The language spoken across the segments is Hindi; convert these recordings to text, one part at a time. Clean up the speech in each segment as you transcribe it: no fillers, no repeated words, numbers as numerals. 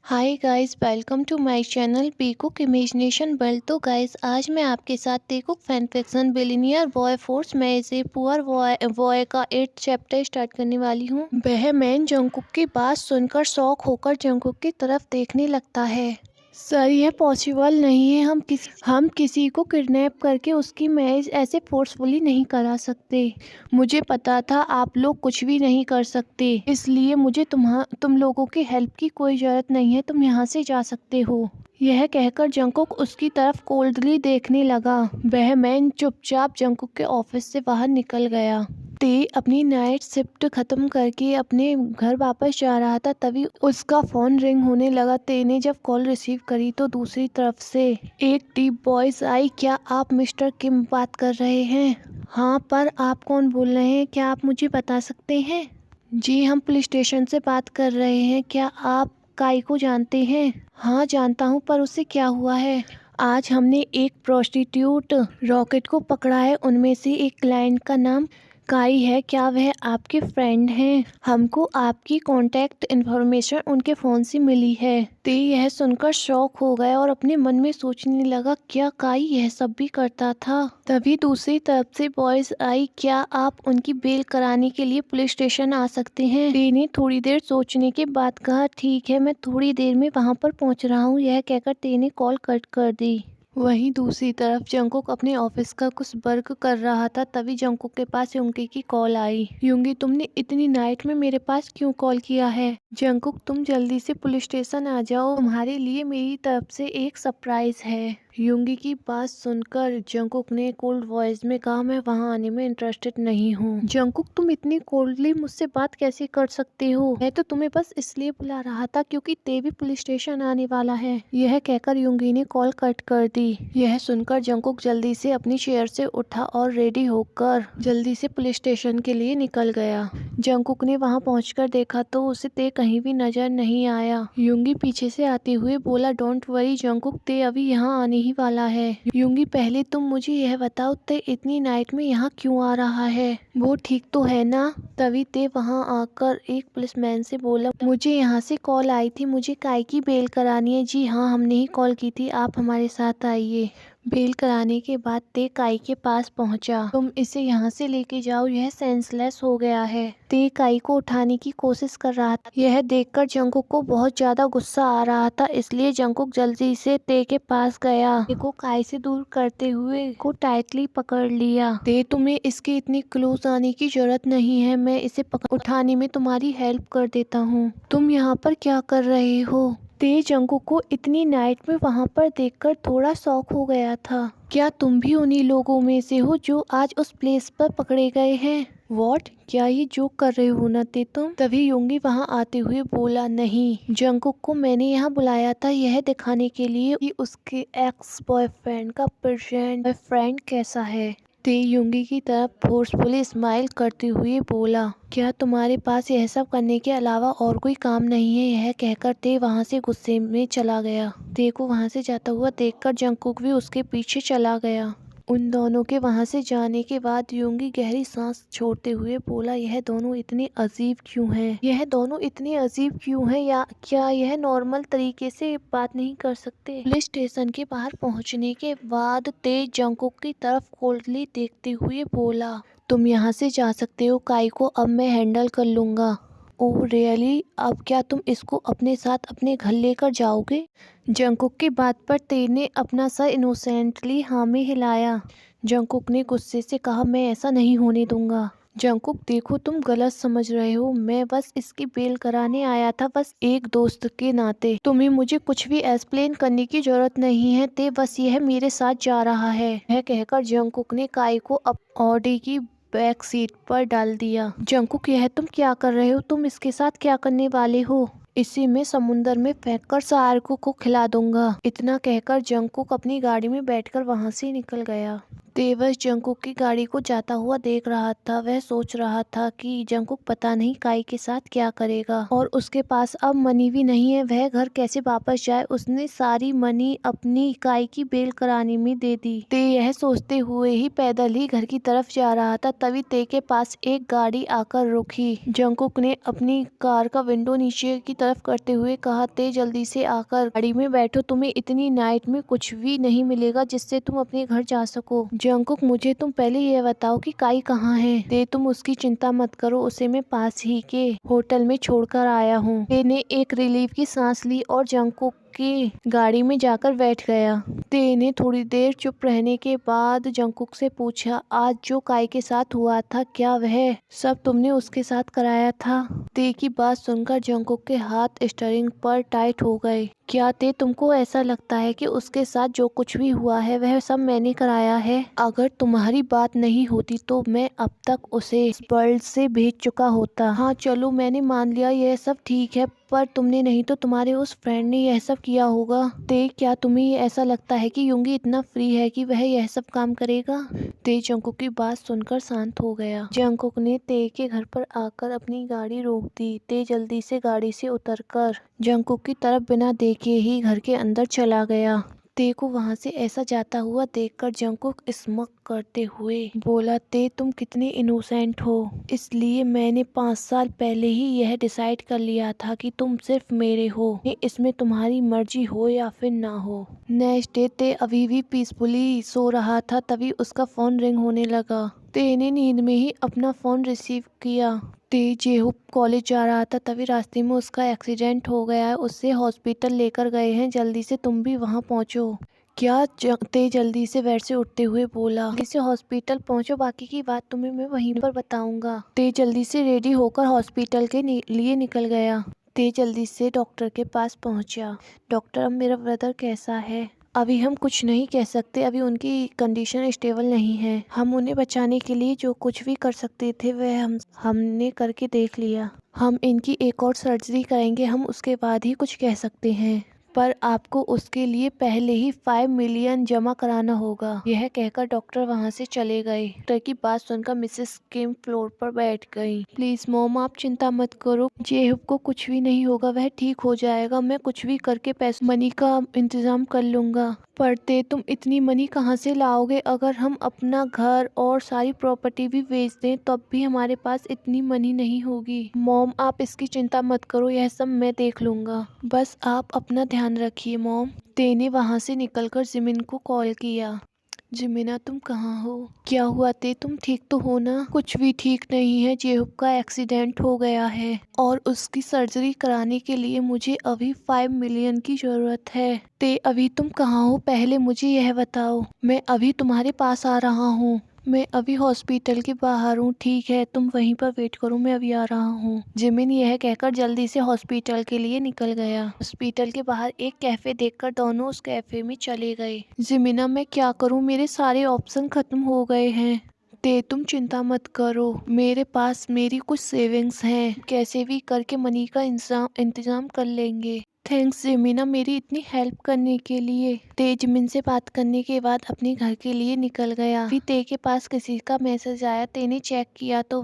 Hi guys, welcome to my channel peacock imagination world. तो गाइस, आज मैं आपके साथ peacock fan fiction billionaire boy force में से पुअर बॉय का 8th चैप्टर स्टार्ट करने वाली हूँ। वह मैन जंगकुक की बात सुनकर शॉक होकर जंगकुक की तरफ देखने लगता है। सर, यह पॉसिबल नहीं है। हम किसी को किडनैप करके उसकी मैरिज ऐसे फोर्सफुली नहीं करा सकते। मुझे पता था आप लोग कुछ भी नहीं कर सकते, इसलिए मुझे तुम लोगों की हेल्प की कोई ज़रूरत नहीं है। तुम यहाँ से जा सकते हो। यह कहकर जंगकुक उसकी तरफ कोल्डली देखने लगा। वह मैन चुपचाप जंगकुक के ऑफिस से बाहर निकल गया। ते अपनी नाइट शिफ्ट खत्म करके अपने घर वापस जा रहा था, तभी उसका फोन रिंग होने लगा। ते ने जब कॉल रिसीव करी तो दूसरी तरफ से एक डीप वॉइस आई। क्या आप मिस्टर किम बात कर रहे हैं? हाँ, पर आप कौन बोल रहे हैं? क्या आप मुझे बता सकते हैं? जी, हम पुलिस स्टेशन से बात कर रहे हैं। क्या आप काई को जानते हैं? हाँ, जानता हूँ, पर उससे क्या हुआ है? आज हमने एक प्रोस्टिट्यूट रॉकेट को पकड़ा है। उनमें से एक क्लाइंट का नाम काई है। क्या वह आपके फ्रेंड हैं? हमको आपकी कांटेक्ट इन्फॉर्मेशन उनके फ़ोन से मिली है। ते यह सुनकर शॉक हो गया और अपने मन में सोचने लगा, क्या काई यह सब भी करता था? तभी दूसरी तरफ से वॉइस आई। क्या आप उनकी बेल कराने के लिए पुलिस स्टेशन आ सकते हैं? ते ने थोड़ी देर सोचने के बाद कहा, ठीक है, मैं थोड़ी देर में वहां पर पहुंच रहा हूं। यह कहकर ते ने कॉल कट कर दी। वहीं दूसरी तरफ जंगकुक अपने ऑफिस का कुछ वर्क कर रहा था। तभी जंगकुक के पास युंगी की कॉल आई। युंगी, तुमने इतनी नाइट में मेरे पास क्यों कॉल किया है? जंगकुक, तुम जल्दी से पुलिस स्टेशन आ जाओ, तुम्हारे लिए मेरी तरफ से एक सरप्राइज है। युंगी की बात सुनकर जंगकुक ने कोल्ड वॉइस में कहा, मैं वहां आने में इंटरेस्टेड नहीं हूँ। जंगकुक, तुम इतनी कोल्डली मुझसे बात कैसे कर सकते हो? मैं तो तुम्हें बस इसलिए बुला रहा था क्योंकि ते भी पुलिस स्टेशन आने वाला है। यह कहकर युंगी ने कॉल कट कर दी। यह सुनकर जंगकुक जल्दी से अपनी चेयर से उठा और रेडी होकर जल्दी से पुलिस स्टेशन के लिए निकल गया। जंगकुक ने वहां पहुंचकर देखा तो उसे ते कहीं भी नजर नहीं आया। युंगी पीछे से आते हुए बोला, डोंट वरी जंगकुक, ते अभी यहाँ आने ही वाला है। युंगी, पहले तुम मुझे यह बताओ, ते इतनी नाइट में यहाँ क्यों आ रहा है? वो ठीक तो है ना? तभी ते वहाँ आकर एक पुलिसमैन से बोला, मुझे यहाँ से कॉल आई थी, मुझे काई की बेल करानी है। जी हाँ, हमने ही कॉल की थी, आप हमारे साथ आइए। बेल कराने के बाद ते काई के पास पहुंचा। तुम इसे यहाँ से लेके जाओ, यह सेंसलेस हो गया है। ते काई को उठाने की कोशिश कर रहा था। यह देखकर जंगकुक को बहुत ज्यादा गुस्सा आ रहा था, इसलिए जंगकुक जल्दी से ते के पास गया। ते को काई से दूर करते हुए को टाइटली पकड़ लिया। ते, तुम्हें इसके इतनी क्लोज आने की जरूरत नहीं है, मैं इसे उठाने में तुम्हारी हेल्प कर देता हूँ। तुम यहाँ पर क्या कर रहे हो? ते जंगकुक को इतनी नाइट में वहां पर देखकर थोड़ा शॉक हो गया था। क्या तुम भी उन्हीं लोगों में से हो जो आज उस प्लेस पर पकड़े गए हैं? वॉट? क्या ये जोक कर रहे हो ना ते तुम? तभी युंगी वहां आते हुए बोला, नहीं, जंगकुक को मैंने यहाँ बुलाया था यह दिखाने के लिए कि उसके एक्स बॉयफ्रेंड का प्रेजेंट बॉयफ्रेंड कैसा है। ते युंगी की तरफ फोर्सफुली स्माइल करते हुए बोला, क्या तुम्हारे पास यह सब करने के अलावा और कोई काम नहीं है? यह कहकर ते वहां से गुस्से में चला गया। ते को वहां से जाता हुआ देखकर जंगकुक भी उसके पीछे चला गया। उन दोनों के वहां से जाने के बाद युंगी गहरी सांस छोड़ते हुए बोला, यह दोनों इतने अजीब क्यों हैं? यह दोनों इतने अजीब क्यों हैं? या क्या यह नॉर्मल तरीके से बात नहीं कर सकते? पुलिस स्टेशन के बाहर पहुंचने के बाद ते जंगकुक की तरफ कोल्डली देखते हुए बोला, तुम यहाँ से जा सकते हो, काई को अब मैं हैंडल कर लूंगा। Oh really? अब क्या तुम इसको अपने साथ अपने घर लेकर जाओगे? जंगकुक की बात पर ते ने अपना सर इनोसेंटली हाँ में हिलाया। जंगकुक ने गुस्से से कहा, मैं ऐसा नहीं होने दूंगा। जंगकुक, देखो, तुम गलत समझ रहे हो, मैं बस इसकी बेल कराने आया था, बस एक दोस्त के नाते। तुम्हें मुझे कुछ भी एक्सप्लेन करने की जरूरत नहीं है। ते बस यह मेरे साथ जा रहा है। यह कहकर जंगकुक ने काई को अब ऑडी की बैक सीट पर डाल दिया। जंगकुक, यह तुम क्या कर रहे हो? तुम इसके साथ क्या करने वाले हो? इसी में समुंदर में फेंककर शार्क को खिला दूंगा। इतना कहकर जंगकुक अपनी गाड़ी में बैठकर वहां से निकल गया। ते बस जंगकुक की गाड़ी को जाता हुआ देख रहा था। वह सोच रहा था कि जंगकुक पता नहीं काई के साथ क्या करेगा और उसके पास अब मनी भी नहीं है। वह घर कैसे वापस जाए। उसने सारी मनी अपनी काई की बेल कराने में दे दी। ते यह सोचते हुए ही पैदल ही घर की तरफ जा रहा था। तभी ते के पास एक गाड़ी आकर रुकी। जंगकुक ने अपनी कार का विंडो नीचे की तरफ करते हुए कहा, ते जल्दी से आकर गाड़ी में बैठो। तुम्हें इतनी नाइट में कुछ भी नहीं मिलेगा जिससे तुम अपने घर जा सको। जंगकुक, मुझे तुम पहले यह बताओ कि काई कहाँ है। ते, तुम उसकी चिंता मत करो, उसे मैं पास ही के होटल में छोड़कर आया हूँ। ते ने एक रिलीफ की सांस ली और जंगकुक की गाड़ी में जाकर बैठ गया। ते ने थोड़ी देर चुप रहने के बाद जंगकुक से पूछा, आज जो काई के साथ हुआ था क्या वह सब तुमने उसके साथ कराया था? ते की बात सुनकर जंगकुक के हाथ स्टीयरिंग पर टाइट हो गए। क्या ते, तुमको ऐसा लगता है कि उसके साथ जो कुछ भी हुआ है वह सब मैंने कराया है? अगर तुम्हारी बात नहीं होती तो मैं अब तक उसे इस वर्ल्ड से भेज चुका होता। हाँ चलो, मैंने मान लिया यह सब ठीक है, पर तुमने नहीं तो तुम्हारे उस फ्रेंड ने यह सब किया होगा। ते, क्या तुम्हें ऐसा लगता है कि युंगी इतना फ्री है कि वह यह सब काम करेगा? ते जंगकुक की बात सुनकर शांत हो गया। जंगकुक ने ते के घर पर आकर अपनी गाड़ी रोक दी। ते जल्दी से गाड़ी से उतरकर जंगकुक की तरफ बिना देखे ही घर के अंदर चला गया। ते को वहां से ऐसा जाता हुआ देखकर जंगकुक स्मक करते हुए बोला, ते तुम कितने इनोसेंट हो। इसलिए मैंने 5 साल पहले ही यह डिसाइड कर लिया था कि तुम सिर्फ मेरे हो। इसमें तुम्हारी मर्जी हो या फिर ना हो। नेक्स्ट डे ते अभी भी पीसफुली सो रहा था, तभी उसका फोन रिंग होने लगा। ते ने नींद में ही अपना फोन रिसीव किया। ते जेहूप कॉलेज जा रहा था, तभी रास्ते में उसका एक्सीडेंट हो गया है। उससे हॉस्पिटल लेकर गए हैं, जल्दी से तुम भी वहां पहुंचो। क्या? ते जल्दी से बेड से उठते हुए बोला, जल्दी से हॉस्पिटल पहुंचो, बाकी की बात तुम्हें मैं वहीं पर बताऊंगा। ते जल्दी से रेडी होकर हॉस्पिटल के लिए निकल गया। ते जल्दी से डॉक्टर के पास पहुंचा। डॉक्टर, अब मेरा ब्रदर कैसा है? अभी हम कुछ नहीं कह सकते, अभी उनकी कंडीशन स्टेबल नहीं है। हम उन्हें बचाने के लिए जो कुछ भी कर सकते थे वह हमने करके देख लिया। हम इनकी एक और सर्जरी करेंगे, हम उसके बाद ही कुछ कह सकते हैं, पर आपको उसके लिए पहले ही 5 मिलियन जमा कराना होगा। यह कहकर डॉक्टर वहां से चले गए। डॉक्टर की बात सुनकर मिसेस किम फ्लोर पर बैठ गई। प्लीज मॉम, आप चिंता मत करो, जेहूब को कुछ भी नहीं होगा, वह ठीक हो जाएगा। मैं कुछ भी करके पैसे मनी का इंतजाम कर लूंगा। पर ते, तुम इतनी मनी कहाँ से लाओगे? अगर हम अपना घर और सारी प्रॉपर्टी भी बेच दें तब भी हमारे पास इतनी मनी नहीं होगी। मॉम, आप इसकी चिंता मत करो, यह सब मैं देख लूंगा। बस आप अपना ध्यान रखिए मॉम। ते ने वहां से निकलकर जिमिन को कॉल किया। जिमिना, तुम कहाँ हो? क्या हुआ ते, तुम ठीक तो हो ना? कुछ भी ठीक नहीं है, जेहूब का एक्सीडेंट हो गया है और उसकी सर्जरी कराने के लिए मुझे अभी 5 मिलियन की जरूरत है। ते, अभी तुम कहाँ हो? पहले मुझे यह बताओ। मैं अभी तुम्हारे पास आ रहा हूँ। मैं अभी हॉस्पिटल के बाहर हूँ। ठीक है, तुम वहीं पर वेट करो, मैं अभी आ रहा हूँ। जिमिन यह कहकर जल्दी से हॉस्पिटल के लिए निकल गया। हॉस्पिटल के बाहर एक कैफे देखकर दोनों उस कैफे में चले गए। जिमिना, मैं क्या करूँ, मेरे सारे ऑप्शन खत्म हो गए हैं। ते, तुम चिंता मत करो, मेरे पास मेरी कुछ सेविंग्स हैं, कैसे भी करके मनी का इंतजाम कर लेंगे। थैंक्स जिमिना, मेरी इतनी हेल्प करने के लिए। ते जिमिन से बात करने के बाद अपने घर के लिए निकल गया। फिर ते के पास किसी का मैसेज आया। ते ने चेक किया तो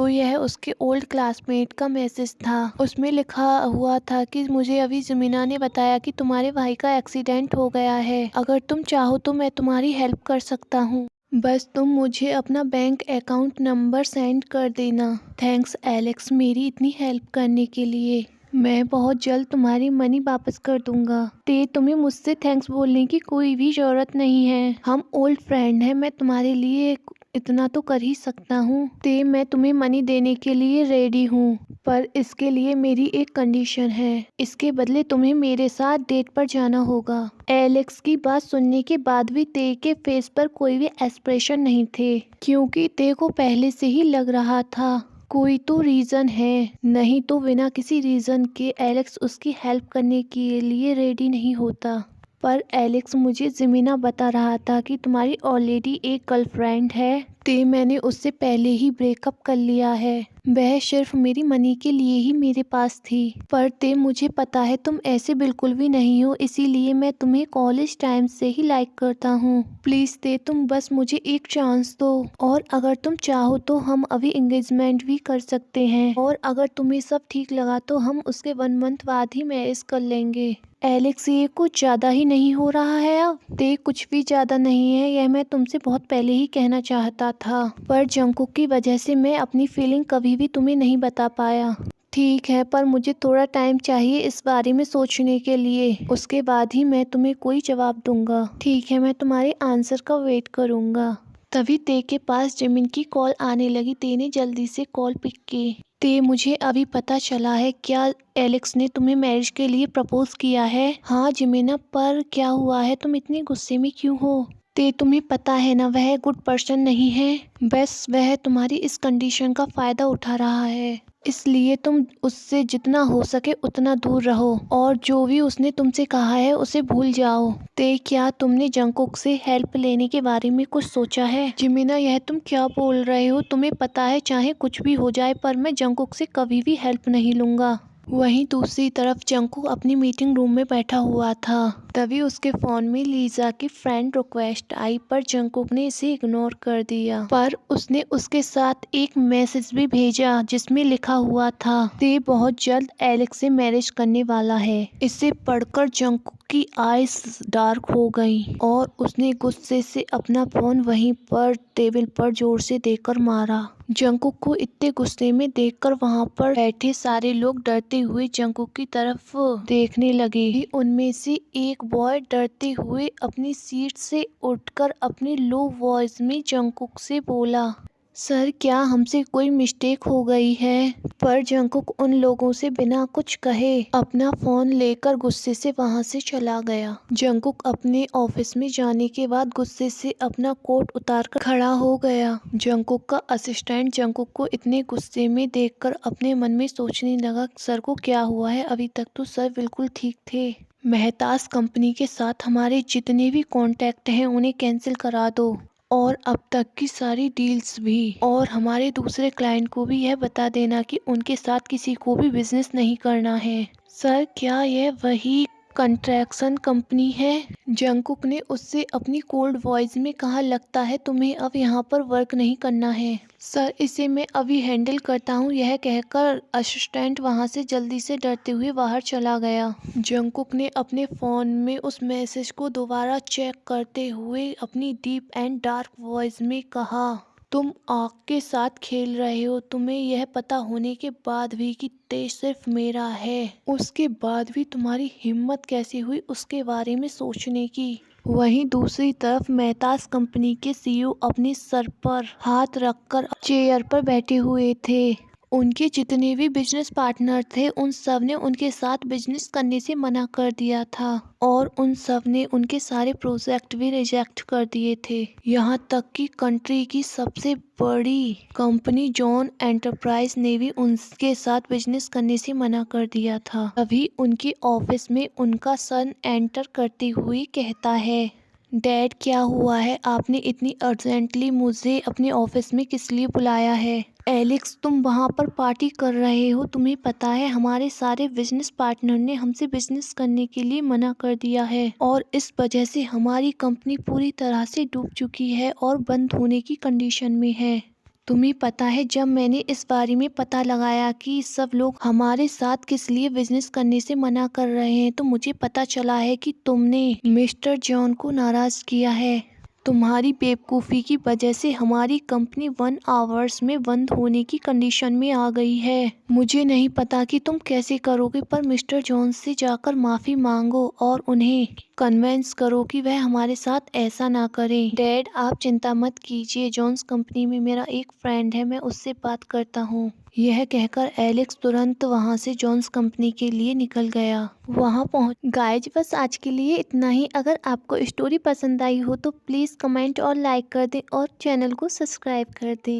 यह उसके ओल्ड क्लासमेट का मैसेज था। उसमें लिखा हुआ था कि मुझे अभी जिमिना ने बताया कि तुम्हारे भाई का एक्सीडेंट हो गया है। अगर तुम चाहो तो मैं तुम्हारी हेल्प कर सकता हूँ, बस तुम मुझे अपना बैंक अकाउंट नंबर सेंड कर देना। थैंक्स एलेक्स, मेरी इतनी हेल्प करने के लिए। मैं बहुत जल्द तुम्हारी मनी वापस कर दूंगा। ते, तुम्हें मुझसे थैंक्स बोलने की कोई भी जरूरत नहीं है, हम ओल्ड फ्रेंड हैं, मैं तुम्हारे लिए इतना तो कर ही सकता हूँ। ते, मैं तुम्हें मनी देने के लिए रेडी हूँ, पर इसके लिए मेरी एक कंडीशन है। इसके बदले तुम्हें मेरे साथ डेट पर जाना होगा। एलेक्स की बात सुनने के बाद भी ते के फेस पर कोई भी एक्सप्रेशन नहीं थे, क्योंकि ते को पहले से ही लग रहा था कोई तो रीजन है, नहीं तो बिना किसी रीजन के एलेक्स उसकी हेल्प करने के लिए रेडी नहीं होता। पर एलेक्स, मुझे जिमिना बता रहा था कि तुम्हारी ऑलरेडी एक गर्लफ्रेंड है। ते मैंने उससे पहले ही ब्रेकअप कर लिया है। वह सिर्फ मेरी मनी के लिए ही मेरे पास थी। पर ते मुझे पता है तुम ऐसे बिल्कुल भी नहीं हो, इसीलिए मैं तुम्हें कॉलेज टाइम से ही लाइक करता हूँ। प्लीज ते तुम बस मुझे एक चांस दो, और अगर तुम चाहो तो हम अभी एंगेजमेंट भी कर सकते हैं, और अगर तुम्हें सब ठीक लगा तो हम उसके 1 मंथ बाद ही मैरिज कर लेंगे। एलेक्स, ये कुछ ज़्यादा ही नहीं हो रहा है अब? ते कुछ भी ज़्यादा नहीं है, यह मैं तुमसे बहुत पहले ही कहना चाहता था, पर जंकुक की वजह से मैं अपनी फीलिंग कभी भी तुम्हें नहीं बता पाया। ठीक है, पर मुझे थोड़ा टाइम चाहिए इस बारे में सोचने के लिए, उसके बाद ही मैं तुम्हें कोई जवाब दूंगा। ठीक है, मैं तुम्हारे आंसर का वेट करूंगा। तभी ते के पास जिमिन की कॉल आने लगी। ते ने जल्दी से कॉल पिक की। ते, मुझे अभी पता चला है, क्या एलेक्स ने तुम्हें मैरिज के लिए प्रपोज किया है? हाँ जिमिना, पर क्या हुआ है, तुम इतनी गुस्से में क्यों हो? ते, तुम्हें पता है ना वह गुड पर्सन नहीं है, बस वह तुम्हारी इस कंडीशन का फायदा उठा रहा है, इसलिए तुम उससे जितना हो सके उतना दूर रहो, और जो भी उसने तुमसे कहा है उसे भूल जाओ। ते, क्या तुमने जंकुक से हेल्प लेने के बारे में कुछ सोचा है? जिमिना, यह तुम क्या बोल रहे हो? तुम्हें पता है चाहे कुछ भी हो जाए पर मैं जंकुक से कभी भी हेल्प नहीं लूंगा। वहीं दूसरी तरफ जंकुक अपनी मीटिंग रूम में बैठा हुआ था। तभी उसके फोन में लीजा की फ्रेंड रिक्वेस्ट आई, पर जंकुक ने इसे इग्नोर कर दिया। पर उसने उसके साथ एक मैसेज भी भेजा जिसमें लिखा हुआ था, ते बहुत जल्द एलेक्स से मैरिज करने वाला है। इसे पढ़कर जंकुक की आईज डार्क हो गईं और उसने गुस्से से अपना फोन वहीं पर टेबल पर जोर से देकर मारा। जंकुक को इतने गुस्से में देखकर वहां पर बैठे सारे लोग डरते हुए जंकुक की तरफ देखने लगे। उनमें से एक बॉय डरते हुए अपनी सीट से उठकर अपनी लो वॉइस में जंकुक से बोला, सर क्या हमसे कोई मिस्टेक हो गई है? पर जंकुक उन लोगों से बिना कुछ कहे अपना फोन लेकर गुस्से से वहां से चला गया। जंकुक अपने ऑफिस में जाने के बाद गुस्से से अपना कोट उतारकर खड़ा हो गया। जंकुक का असिस्टेंट जंकुक को इतने गुस्से में देखकर अपने मन में सोचने लगा, सर को क्या हुआ है? अभी तक तो सर बिल्कुल ठीक थे। मेहताज कंपनी के साथ हमारे जितने भी कॉन्टैक्ट हैं उन्हें कैंसिल करा दो, और अब तक की सारी डील्स भी, और हमारे दूसरे क्लाइंट को भी यह बता देना कि उनके साथ किसी को भी बिजनेस नहीं करना है। सर क्या यह वही कंस्ट्रक्शन कंपनी है? जंकुक ने उससे अपनी कोल्ड वॉइस में कहा, लगता है तुम्हें अब यहाँ पर वर्क नहीं करना है। सर इसे मैं अभी हैंडल करता हूँ, यह कहकर असिस्टेंट वहाँ से जल्दी से डरते हुए बाहर चला गया। जंकुक ने अपने फोन में उस मैसेज को दोबारा चेक करते हुए अपनी डीप एंड डार्क वॉइस में कहा, तुम आग के साथ खेल रहे हो, तुम्हें यह पता होने के बाद भी कि ते सिर्फ मेरा है, उसके बाद भी तुम्हारी हिम्मत कैसी हुई उसके बारे में सोचने की। वहीं दूसरी तरफ मेहताज कंपनी के सीईओ अपने सर पर हाथ रखकर चेयर पर बैठे हुए थे। उनके जितने भी बिजनेस पार्टनर थे उन सब ने उनके साथ बिजनेस करने से मना कर दिया था, और उन सब ने उनके सारे प्रोजेक्ट भी रिजेक्ट कर दिए थे। यहाँ तक कि कंट्री की सबसे बड़ी कंपनी जॉन एंटरप्राइज ने भी उनके साथ बिजनेस करने से मना कर दिया था। तभी उनके ऑफिस में उनका सन एंटर करते हुए कहता है, डैड क्या हुआ है? आपने इतनी अर्जेंटली मुझे अपने ऑफिस में किस लिए बुलाया है? एलेक्स तुम वहाँ पर पार्टी कर रहे हो, तुम्हें पता है हमारे सारे बिजनेस पार्टनर ने हमसे बिजनेस करने के लिए मना कर दिया है, और इस वजह से हमारी कंपनी पूरी तरह से डूब चुकी है और बंद होने की कंडीशन में है। तुम्हें पता है जब मैंने इस बारे में पता लगाया कि सब लोग हमारे साथ किस लिए बिजनेस करने से मना कर रहे हैं, तो मुझे पता चला है कि तुमने मिस्टर जॉन को नाराज किया है। तुम्हारी बेवकूफ़ी की वजह से हमारी कंपनी 1 आवर्स में बंद होने की कंडीशन में आ गई है। मुझे नहीं पता कि तुम कैसे करोगे, पर मिस्टर जॉन से जाकर माफ़ी मांगो और उन्हें कन्विंस करो कि वह हमारे साथ ऐसा ना करें। डैड आप चिंता मत कीजिए, जॉन्स कंपनी में मेरा एक फ्रेंड है, मैं उससे बात करता हूँ। यह कहकर एलेक्स तुरंत वहां से जॉन्स कंपनी के लिए निकल गया। वहां पहुंच गाइज बस आज के लिए इतना ही। अगर आपको स्टोरी पसंद आई हो तो प्लीज़ कमेंट और लाइक कर दें और चैनल को सब्सक्राइब कर दें।